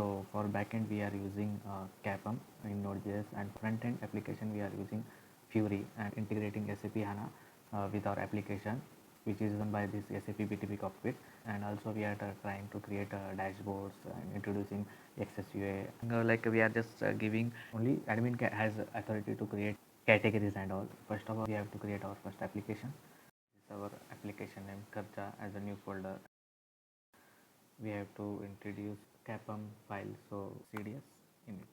So for backend we are using CAPM in Node.js, and front-end application we are using Fiori and integrating SAP HANA with our application, which is done by this SAP BTP cockpit. And also we are trying to create dashboards and introducing XSUA. Like we are just giving only admin has authority to create categories and all. First of all, we have to create our first application. This is our application name Kharcha as a new folder. We have to introduce CAPM file, so CDS in it,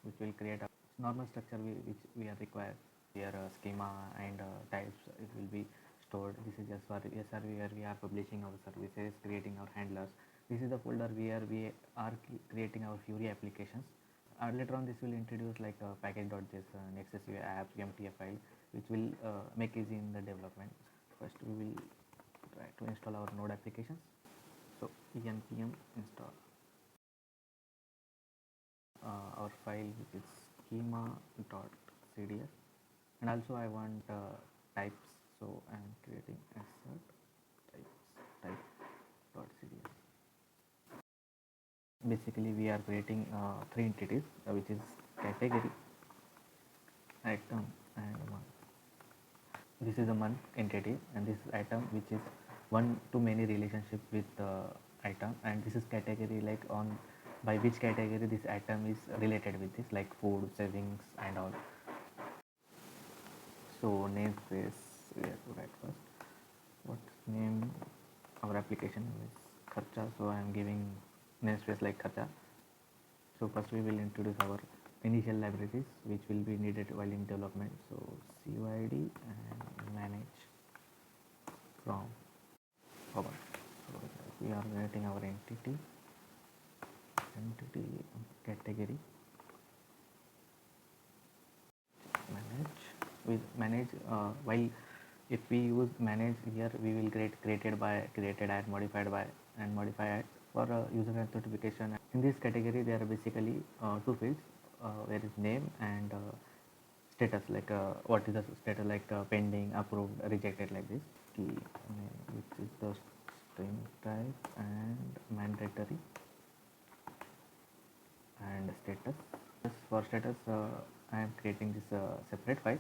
which will create a normal structure which we are required. Here schema and types it will be stored. This is just for SR where we are publishing our services, creating our handlers. This is the folder where we are creating our Fiori applications. Later on this will introduce like package.json, XSUA apps, MTF file, which will make easy in the development. First we will try to install our node applications. So npm install our file, which is schema.cds, and also I want types, so I am creating assert type.cds. Basically we are creating three entities, which is category, item, and month. This is a month entity, and this is item, which is one to many relationship with item, and this is category, like on by which category this item is related with this, like food, savings, and all. So namespace we have to write first. What's name? Our application name is Kharcha, so I am giving namespace like Kharcha. So first we will introduce our initial libraries which will be needed while in development. So CYD and manage from forward. So we are writing our entity category manage while if we use manage here, we will created by, created at, modified by, and modify at for user authentication. In this category there are basically two fields, where is name and status, like what is the status, like pending, approved, rejected, like this. Key name, which is the string type, and mandatory, and status. For status I am creating this separate file.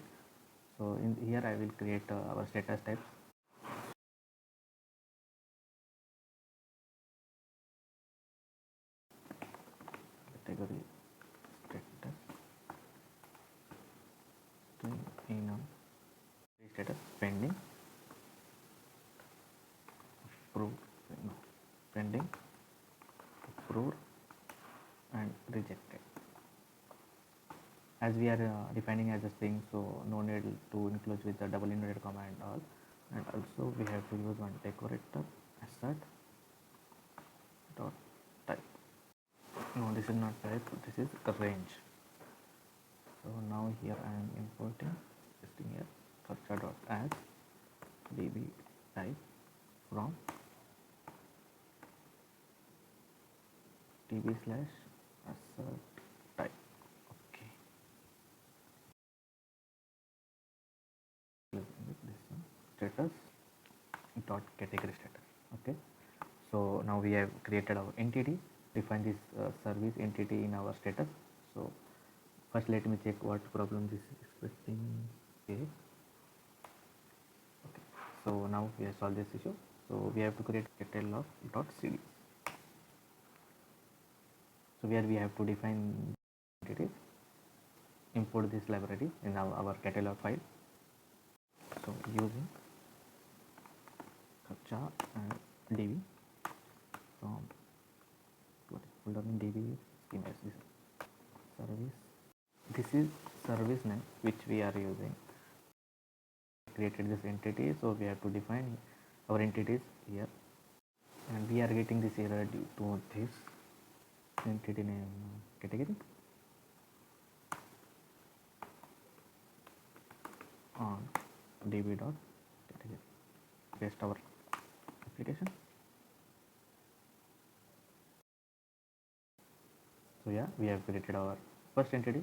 So in here I will create our status types. Category status, string enum, status, pending, approved, no, pending, approved, and rejected. As we are defining as a string, so no need to include with the double inverted comma and all. And also we have to use one decorator, assert dot type. No, this is not type, this is a range. So now here I am importing this thing here, Kharcha dot add db type from db slash assert type. Okay, this one, status dot category status. Okay, so now we have created our entity, define this service entity in our status. So first let me check what problem this is expecting. Okay, so now we have solved this issue. So we have to create catalog.cd. So where we have to define entities, import this library in our catalog file. So using Kharcha and db from folder in db schema this service. This is service name which we are using. Created this entity, so we have to define our entities here, and we are getting this error due to this entity name category on db dot category. Paste our application. So yeah, we have created our first entity.